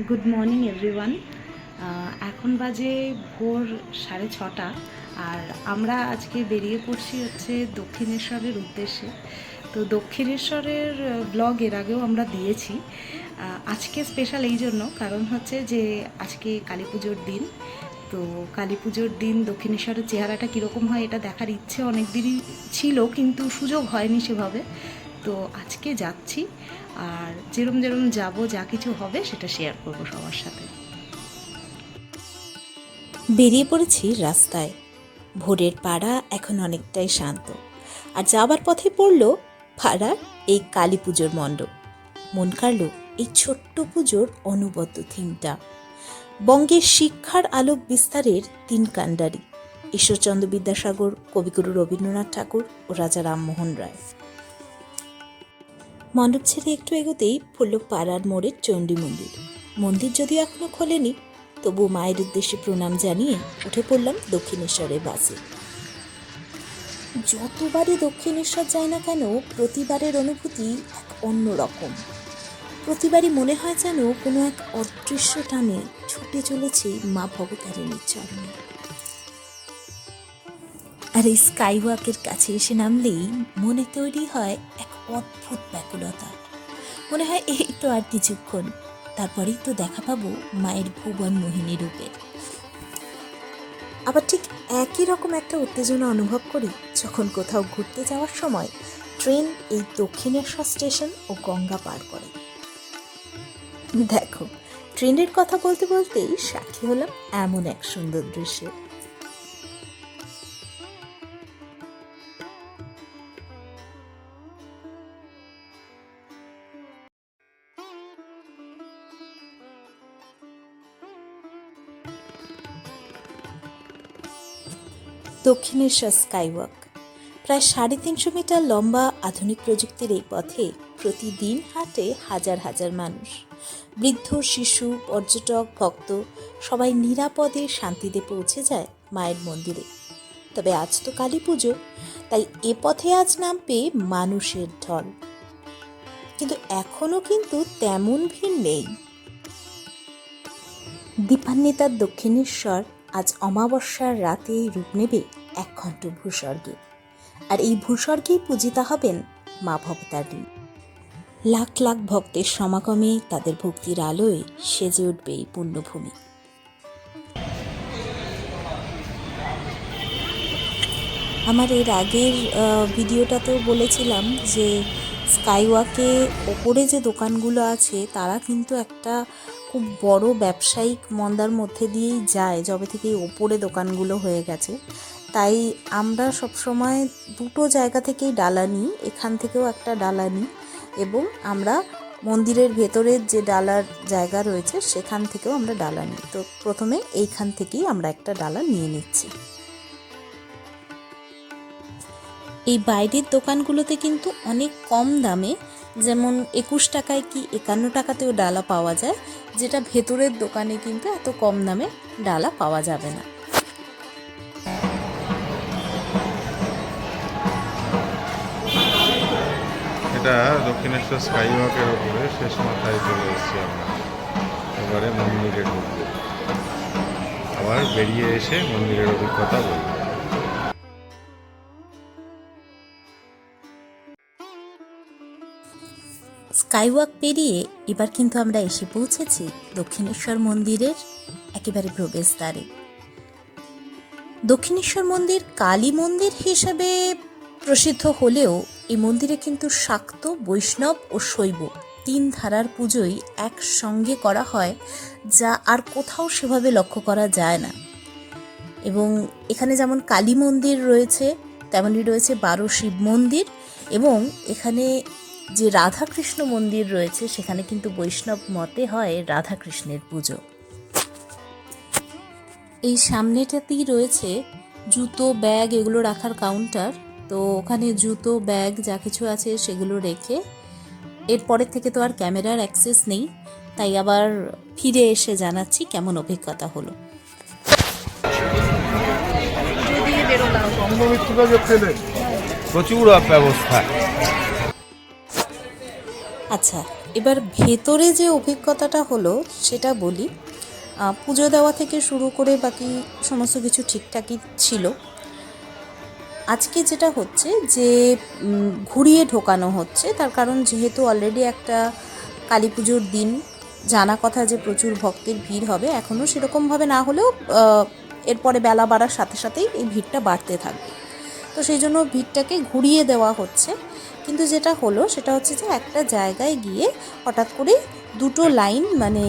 Good morning everyone. এখন বাজে ভোর 6:30 আর আমরা আজকে বেরিয়ে পড়ছি হচ্ছে দক্ষিণেশ্বরের উদ্দেশ্যে। তো দক্ষিণেশ্বরের ব্লগ এর আগেও আমরা দিয়েছি। আজকে স্পেশাল এই জন্য কারণ হচ্ছে যে আজকে কালী পুজোর দিন। তো কালী পুজোর দিন দক্ষিণেশ্বরের চেহারাটা কীরকম হয় এটা দেখার ইচ্ছে অনেক দিনই ছিল, কিন্তু সুযোগ হয়নি সেভাবে। তো আজকে যাচ্ছি, আর যেরম যাব, যা কিছু হবে সেটা শেয়ার করব সবার সাথে। বেরিয়ে পড়েছি রাস্তায়। ভোরের পাড়া এখন অনেকটাই শান্ত, আর যাবার পথে পড়ল পাড়ার এই কালী পুজোর মণ্ডপ। মন কাড়ল এই ছোট্ট পুজোর অনবদ্য থিমটা। বঙ্গের শিক্ষার আলোক বিস্তারের তিন কাণ্ডারি, ঈশ্বরচন্দ্র বিদ্যাসাগর, কবিগুরু রবীন্দ্রনাথ ঠাকুর ও রাজা রামমোহন রায়। মণ্ডপ ছেড়ে একটু এগোতেই পড়ল পাড়ার মোড়ের চণ্ডী মন্দির। মন্দির যদিও এখনো খোলেনি, তবু মায়ের উদ্দেশ্যে প্রণাম জানিয়ে উঠে পড়লাম দক্ষিণেশ্বরের বাসে। যতবারই দক্ষিণেশ্বর যাই না কেন, প্রতিবারের অনুভূতি এক অন্য রকম। প্রতিবারই মনে হয় যেন কোনো এক অদৃশ্য টানে ছুটে চলেছি মা ভবতারিণীর চরণে। আর এই স্কাইওয়াকের কাছে এসে নামলেই মনে তৈরি হয় এক অদ্ভুত ব্যাকুলতা। মনে হয় এই তো আর কিছুক্ষণ, তারপরেই তো দেখা পাবো মায়ের ভুবন মোহিনী রূপে। আবার ঠিক একই রকম একটা উত্তেজনা অনুভব করি যখন কোথাও ঘুরতে যাওয়ার সময় ট্রেন এই দক্ষিণেশ্বর স্টেশন ও গঙ্গা পার করে। দেখো, ট্রেনের কথা বলতে বলতেই সাক্ষী হলাম এমন এক সুন্দর দৃশ্যে। দক্ষিণেশ্বর স্কাইওয়াক প্রায় 350 মিটার লম্বা আধুনিক প্রযুক্তির এই পথে প্রতিদিন হাঁটে হাজার হাজার মানুষ। বৃদ্ধ, শিশু, পর্যটক, ভক্ত সবাই নিরাপদে শান্তিতে পৌঁছে যায় মায়ের মন্দিরে। তবে আজ তো কালী পুজো, তাই এ পথে আজ নামবে মানুষের ঢল। কিন্তু এখনো কিন্তু তেমন ভিড় নেই। দীপান্বিতার দক্ষিণেশ্বর আজ অমাবস্যার রাতে রূপ নেবে একঘণ্ট ভূস্বর্গে, আর এই ভূস্বর্গেই পূজিতা হবেন মা ভবতারিণী। লাখ লাখ ভক্তের সমাগমে তাদের ভক্তির আলোয় সেজে উঠবে এই পুণ্যভূমি। আমার এর আগের ভিডিওটাতেও বলেছিলাম যে স্কাইওয়াকে ওপরে যে দোকানগুলো আছে তারা কিন্তু একটা খুব বড় ব্যবসায়িক মন্দার মধ্যে দিয়েই যায় যবে থেকে ওপরে দোকানগুলো হয়ে গেছে। তাই আমরা সবসময় দুটো জায়গা থেকেই ডালা নিই, এখান থেকেও একটা ডালা নিই, এবং আমরা মন্দিরের ভেতরের যে ডালার জায়গা রয়েছে সেখান থেকেও আমরা ডালা নিই। তো প্রথমে এইখান থেকেই আমরা একটা ডালা নিয়ে নিচ্ছি। এই বাইরের দোকানগুলোতে কিন্তু অনেক কম দামে, যেমন 21 টাকায় কি 51 টাকাতেও ডালা পাওয়া যায়, যেটা ভেতরের দোকানে কিন্তু এত কম দামে ডালা পাওয়া যাবে না। এটা দক্ষিণেশ্বর স্কাইওয়াকের উপরে শেষ মাথায় চলে এসেছি আমরা। এবারে মন্দিরে ঢুকবো, আবার বেরিয়ে এসে মন্দিরের অভিজ্ঞতা বলবো। স্কাইওয়াক পেরিয়ে এবার কিন্তু আমরা এসে পৌঁছেছি দক্ষিণেশ্বর মন্দিরের একেবারে প্রবেশদ্বারে। দক্ষিণেশ্বর মন্দির কালী মন্দির হিসেবে প্রসিদ্ধ হলেও এই মন্দিরে কিন্তু শাক্ত, বৈষ্ণব ও শৈব 3 ধারার পুজোই একসঙ্গে করা হয়, যা আর কোথাও সেভাবে লক্ষ্য করা যায় না। এবং এখানে যেমন কালী মন্দির রয়েছে, তেমনই রয়েছে 12 শিব মন্দির, এবং এখানে যে রাধাকৃষ্ণ মন্দির রয়েছে সেখানে কিন্তু বৈষ্ণব মতে হয় রাধাকৃষ্ণের পুজো। এই সামনেটাতেই রয়েছে জুতো, ব্যাগ এগুলো রাখার কাউন্টার। তো ওখানে জুতো, ব্যাগ যা কিছু আছে সেগুলো রেখে, এরপরের থেকে তো আর ক্যামেরার অ্যাক্সেস নেই, তাই আবার ফিরে এসে জানাচ্ছি কেমন অভিজ্ঞতা হলো। প্রচুর ব্যবস্থা। আচ্ছা, এবার ভেতরে যে অভিজ্ঞতাটা হলো সেটা বলি। পুজো দেওয়া থেকে শুরু করে বাকি সমস্ত কিছু ঠিকঠাকই ছিল। আজকে যেটা হচ্ছে যে ঘুরিয়ে ঢোকানো হচ্ছে, তার কারণ যেহেতু অলরেডি একটা কালী পুজোর দিন, জানা কথা যে প্রচুর ভক্তের ভিড় হবে, এখনও সেরকমভাবে না হলেও এরপরে বেলা বাড়ার সাথে সাথেই এই ভিড়টা বাড়তে থাকবে। তো সেই জন্য ভিড়টাকে ঘুরিয়ে দেওয়া হচ্ছে। কিন্তু যেটা হলো সেটা হচ্ছে যে একটা জায়গায় গিয়ে হঠাৎ করেই দুটো লাইন, মানে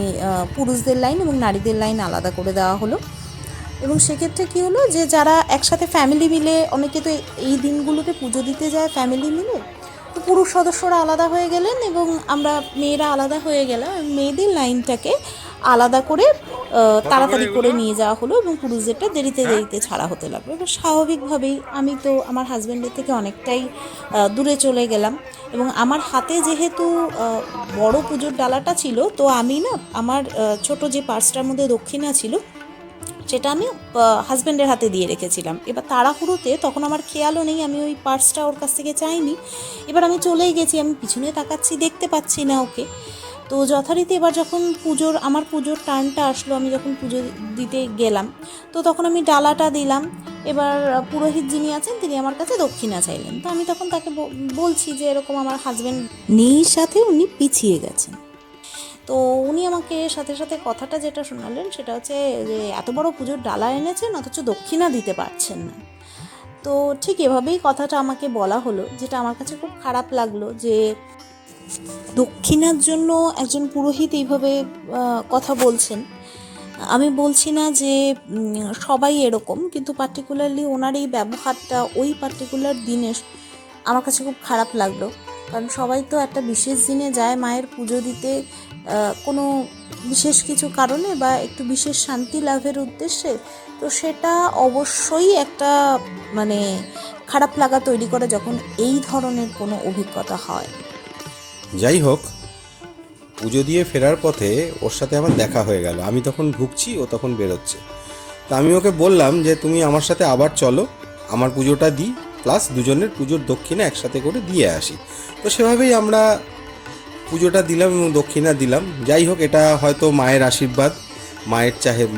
পুরুষদের লাইন এবং নারীদের লাইন আলাদা করে দেওয়া হলো। এবং সেক্ষেত্রে কী হলো যে যারা একসাথে ফ্যামিলি মিলে, অনেকে তো এই দিনগুলোতে পুজো দিতে যায় ফ্যামিলি মিলে, তো পুরুষ সদস্যরা আলাদা হয়ে গেলেন এবং আমরা মেয়েরা আলাদা হয়ে গেলাম। মেয়েদের লাইনটাকে আলাদা করে তাড়াতাড়ি করে নিয়ে যাওয়া হলো এবং পুরুষদেরটা দেরিতে দেরিতে ছাড়া হতে লাগলো। এবার স্বাভাবিকভাবেই আমি তো আমার হাজব্যান্ডের থেকে অনেকটাই দূরে চলে গেলাম এবং আমার হাতে যেহেতু বড় পুজোর ডালাটা ছিল, তো আমি না আমার ছোট যে পার্সটার মধ্যে দক্ষিণা ছিল সেটা আমি হাজব্যান্ডের হাতে দিয়ে রেখেছিলাম। এবার তাড়াহুড়োতে তখন আমার খেয়ালও নেই, আমি ওই পার্সটা ওর কাছ থেকে চাইনি। এবার আমি চলেই গেছি, আমি পিছনে তাকাচ্ছি, দেখতে পাচ্ছি না ওকে। তো যথারীতি এবার যখন আমার পুজোর টার্নটা আসলো, আমি যখন পুজো দিতে গেলাম, তো তখন আমি ডালাটা দিলাম। এবার পুরোহিত যিনি আছেন তিনি আমার কাছে দক্ষিণা চাইলেন। তো আমি তখন তাকে বলছি যে এরকম আমার হাজব্যান্ড নেই সাথে, উনি পিছিয়ে গেছেন। তো উনি আমাকে সাথে সাথে কথাটা যেটা শোনালেন সেটা হচ্ছে যে এত বড় পুজোর ডালা এনেছেন অথচ দক্ষিণা দিতে পারছেন না। তো ঠিক এভাবেই কথাটা আমাকে বলা হলো, যেটা আমার কাছে খুব খারাপ লাগলো যে দক্ষিণার জন্য একজন পুরোহিত এইভাবে কথা বলছেন। আমি বলছি না যে সবাই এরকম, কিন্তু পার্টিকুলারলি ওনার এই ব্যবহারটা ওই পার্টিকুলার দিনে আমার কাছে খুব খারাপ লাগলো। কারণ সবাই তো একটা বিশেষ দিনে যায় মায়ের পুজো দিতে, কোনো বিশেষ কিছু কারণে বা একটু বিশেষ শান্তি লাভের উদ্দেশ্যে। তো সেটা অবশ্যই একটা মানে খারাপ লাগা তৈরি করে যখন এই ধরনের কোনো অভিজ্ঞতা হয়। যাই হোক, পুজো দিয়ে ফেরার পথে ওর সাথে আমার দেখা হয়ে গেল। আমি তখন ঢুকছি, ও তখন বেরোচ্ছে। তা আমি ওকে বললাম যে তুমি আমার সাথে আবার চলো, আমার পুজোটা দিই, প্লাস দুজনের পুজোর দক্ষিণা একসাথে করে দিয়ে আসি। তো সেভাবেই আমরা পুজোটা দিলাম এবং দক্ষিণা দিলাম। যাই হোক, এটা হয়তো মায়ের আশীর্বাদ,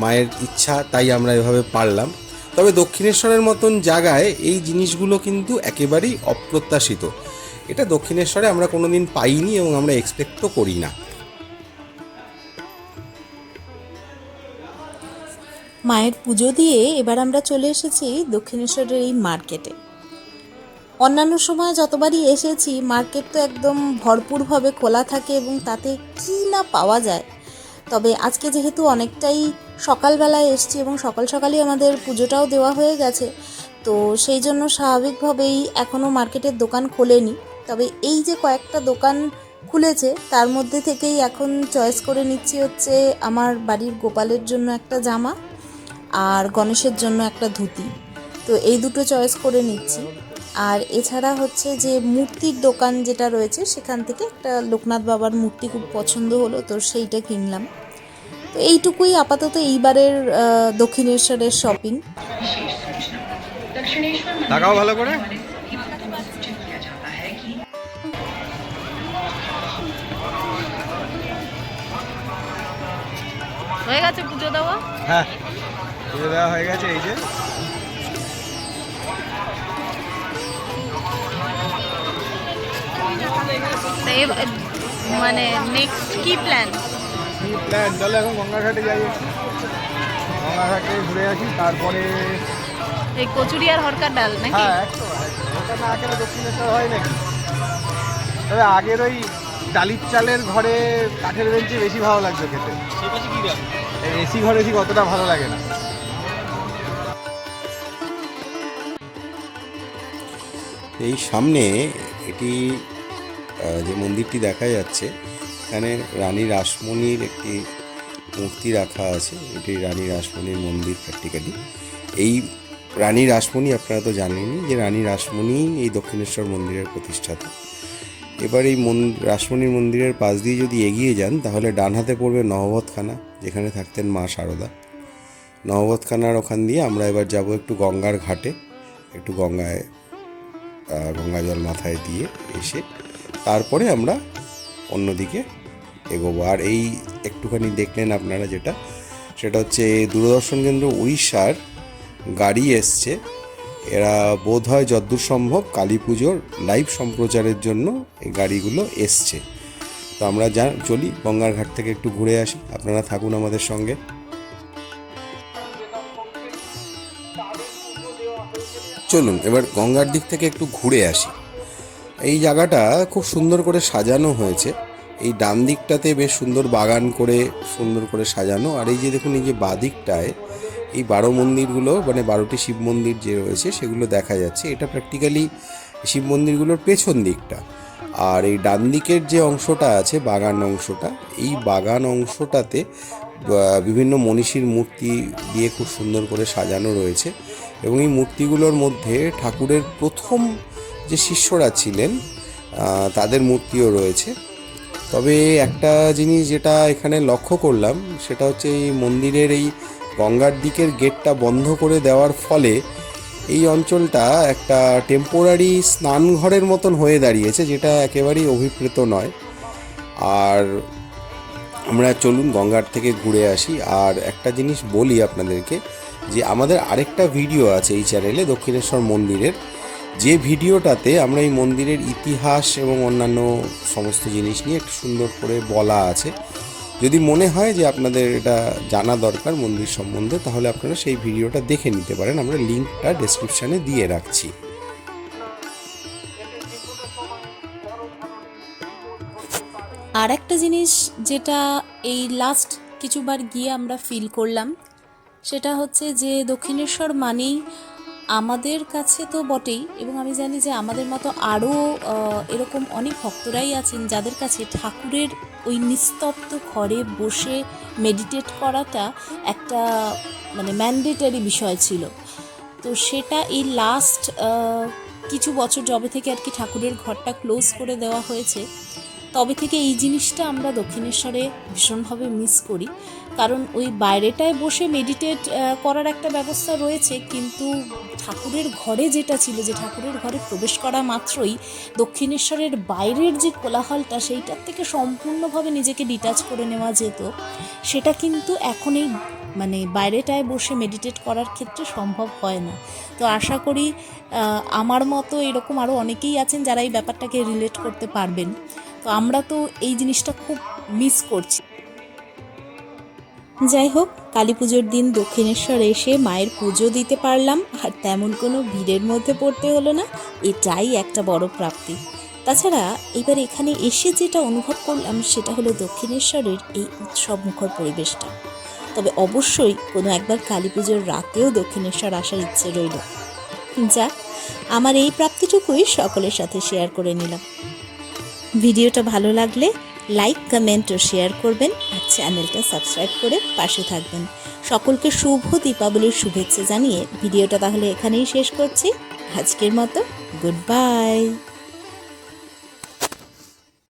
মায়ের ইচ্ছা, তাই আমরা এভাবে পারলাম। তবে দক্ষিণেশ্বরের মতন জায়গায় এই জিনিসগুলো কিন্তু একেবারেই অপ্রত্যাশিত। এটা দক্ষিণেশ্বরে আমরা কোনোদিন পাইনি এবং আমরা এক্সপেক্টও করি না। মায়ের পুজো দিয়ে এবার আমরা চলে এসেছি দক্ষিণেশ্বরের এই মার্কেটে। অন্যান্য সময় যতবারই এসেছি মার্কেট তো একদম ভরপুরভাবে খোলা থাকে এবং তাতে কী না পাওয়া যায়। তবে আজকে যেহেতু অনেকটাই সকালবেলায় এসেছি এবং সকাল সকালই আমাদের পুজোটাও দেওয়া হয়ে গেছে, তো সেই জন্য স্বাভাবিকভাবেই এখনও মার্কেটের দোকান খোলেনি। তবে এই যে কয়েকটা দোকান খুলেছে তার মধ্যে থেকেই এখন চয়েস করে নিচ্ছি হচ্ছে আমার বাড়ির গোপালের জন্য একটা জামা আর গণেশের জন্য একটা ধুতি। তো এই দুটো চয়েস করে নিচ্ছি। আর এছাড়া হচ্ছে যে মূর্তির দোকান যেটা রয়েছে সেখান থেকে একটা লোকনাথ বাবার মূর্তি খুব পছন্দ হলো, তো সেইটা কিনলাম। তো এইটুকুই আপাতত এইবারের দক্ষিণেশ্বরের শপিং। তাকাও ভালো করে। হয়ে গেছে পুজো দেওয়া? হ্যাঁ, পুজো দেওয়া হয়ে গেছে। এই যে মানে নেক্সট কি প্ল্যান? চলো এখন গঙ্গাঘাটে যাই, একটু গঙ্গাঘাটে ঘুরে আসি, তারপরে এই কচুরি আর হরকার ডাল নাকি? হ্যাঁ একদম, ওটা না খেলে দক্ষিণেশ্বর হয় নাকি। তবে আগের ওই টালির চালের ঘরে কাঠের বেঞ্চি বেশি ভালো লাগতো খেতে, এসি ঘরে ঠিক অতটা ভালো লাগে না। এই সামনে এটি যে মন্দিরটি দেখা যাচ্ছে, এখানে রানী রাসমণির একটি মূর্তি রাখা আছে। এটি রানী রাসমণির মন্দির প্র্যাকটিক্যালি। এই রানী রাসমণি আপনারা তো জানেনই যে রানী রাসমণি এই দক্ষিণেশ্বর মন্দিরের প্রতিষ্ঠাতা। এবার এই রাসমণির মন্দিরের পাশ দিয়ে যদি এগিয়ে যান তাহলে ডান হাতে পড়বে নহবতখানা, যেখানে থাকতেন মা শারদা। নহবতখানার ওখান দিয়ে আমরা এবার যাব একটু গঙ্গার ঘাটে, একটু গঙ্গা জল মাথায় দিয়ে এসে তারপরে আমরা অন্যদিকে এগোবো। আর এই একটুখানি দেখলেন আপনারা যেটা, সেটা হচ্ছে দূরদর্শন কেন্দ্র উড়িষ্যার গাড়ি এসছে। এরা বোধ হয় যতদূর সম্ভব কালী পুজোর লাইভ সম্প্রচারের জন্য এই গাড়িগুলো এসছে। তো আমরা চলি গঙ্গার ঘাট থেকে একটু ঘুরে আসি, আপনারা থাকুন আমাদের সঙ্গে। চলুন এবার গঙ্গার দিক থেকে একটু ঘুরে আসি। এই জায়গাটা খুব সুন্দর করে সাজানো হয়েছে। এই ডান দিকটাতে বেশ সুন্দর বাগান করে সুন্দর করে সাজানো, আর এই যে দেখুন এই যে বাদিকটায় এই 12 মন্দিরগুলো, মানে 12টি শিব মন্দির যে রয়েছে সেগুলো দেখা যাচ্ছে। এটা প্র্যাকটিক্যালি শিব মন্দিরগুলোর পেছন দিকটা। আর এই ডান দিকের যে অংশটা আছে বাগান অংশটা, এই বাগান অংশটাতে বিভিন্ন মনীষীর মূর্তি দিয়ে খুব সুন্দর করে সাজানো রয়েছে। এবং এই মূর্তিগুলোর মধ্যে ঠাকুরের প্রথম যে শিষ্যরা ছিলেন তাদের মূর্তিও রয়েছে। তবে একটা জিনিস যেটা এখানে লক্ষ্য করলাম সেটা হচ্ছে এই মন্দিরের এই গঙ্গার দিকের গেটটা বন্ধ করে দেওয়ার ফলে এই অঞ্চলটা একটা টেম্পোরারি স্নানঘরের মতন হয়ে দাঁড়িয়েছে, যেটা একেবারেই অভিপ্রেত নয়। আর আমরা চলুন গঙ্গার থেকে ঘুরে আসি। আর একটা জিনিস বলি আপনাদেরকে, যে আমাদের আরেকটা ভিডিও আছে এই চ্যানেলে দক্ষিণেশ্বর মন্দিরের, যে ভিডিওটাতে আমরা এই মন্দিরের ইতিহাস এবং অন্যান্য সমস্ত জিনিস নিয়ে একটু সুন্দর করে বলা আছে। যদি মনে হয় যে আপনাদের এটা জানা দরকার মন্দির সম্বন্ধে, তাহলে আপনারা সেই ভিডিওটা দেখে নিতে পারেন। আমরা লিঙ্কটা ডেসক্রিপশানে দিয়ে রাখছি। আর একটা জিনিস যেটা এই লাস্ট কিছুবার গিয়ে আমরা ফিল করলাম, সেটা হচ্ছে যে দক্ষিণেশ্বর মানেই আমাদের কাছে তো বটেই, এবং আমি জানি যে আমাদের মতো আরও এরকম অনেক ভক্তরাই আছেন যাদের কাছে ঠাকুরের ওই নিস্তব্ধ ঘরে বসে মেডিটেট করাটা একটা মানে ম্যান্ডেটারি বিষয় ছিল। তো সেটা এই লাস্ট কিছু বছর যবে থেকে আর কি ঠাকুরের ঘরটা ক্লোজ করে দেওয়া হয়েছে, তবে থেকে এই জিনিসটা আমরা দক্ষিণেশ্বরে ভীষণভাবে মিস করি। কারণ ওই বাইরেটায় বসে মেডিটেট করার একটা ব্যবস্থা রয়েছে, কিন্তু ঠাকুরের ঘরে যেটা ছিল, যে ঠাকুরের ঘরে প্রবেশ করা মাত্রই দক্ষিণেশ্বরের বাইরের যে কোলাহলটা সেইটার থেকে সম্পূর্ণভাবে নিজেকে ডিটাচ করে নেওয়া যেত, সেটা কিন্তু এখন এই মানে বাইরেটায় বসে মেডিটেট করার ক্ষেত্রে সম্ভব হয় না। তো আশা করি আমার মতো এরকম আরও অনেকেই আছেন যারা এই ব্যাপারটাকে রিলেট করতে পারবেন। তো আমরা তো এই জিনিসটা খুব মিস করছি। যাই হোক, কালী পুজোর দিন দক্ষিণেশ্বর এসে মায়ের পুজো দিতে পারলাম, আর তেমন কোনো ভিড়ের মধ্যে পড়তে হলো না, এটাই একটা বড় প্রাপ্তি। তাছাড়া এবার এখানে এসে যেটা অনুভব করলাম সেটা হলো দক্ষিণেশ্বরের এই উৎসব মুখর পরিবেশটা। তবে অবশ্যই কোনো একবার কালী পুজোর রাতেও দক্ষিণেশ্বর আসার ইচ্ছে রইল। যাক, আমার এই প্রাপ্তিটুকুই সকলের সাথে শেয়ার করে নিলাম। ভিডিওটা ভালো লাগলে লাইক, কমেন্ট ও শেয়ার করবেন, আর চ্যানেলটা সাবস্ক্রাইব করে পাশে থাকবেন। সকলকে শুভ দীপাবলির শুভেচ্ছা জানিয়ে ভিডিওটা তাহলে এখানেই শেষ করছি। আজকের মতো গুড বাই।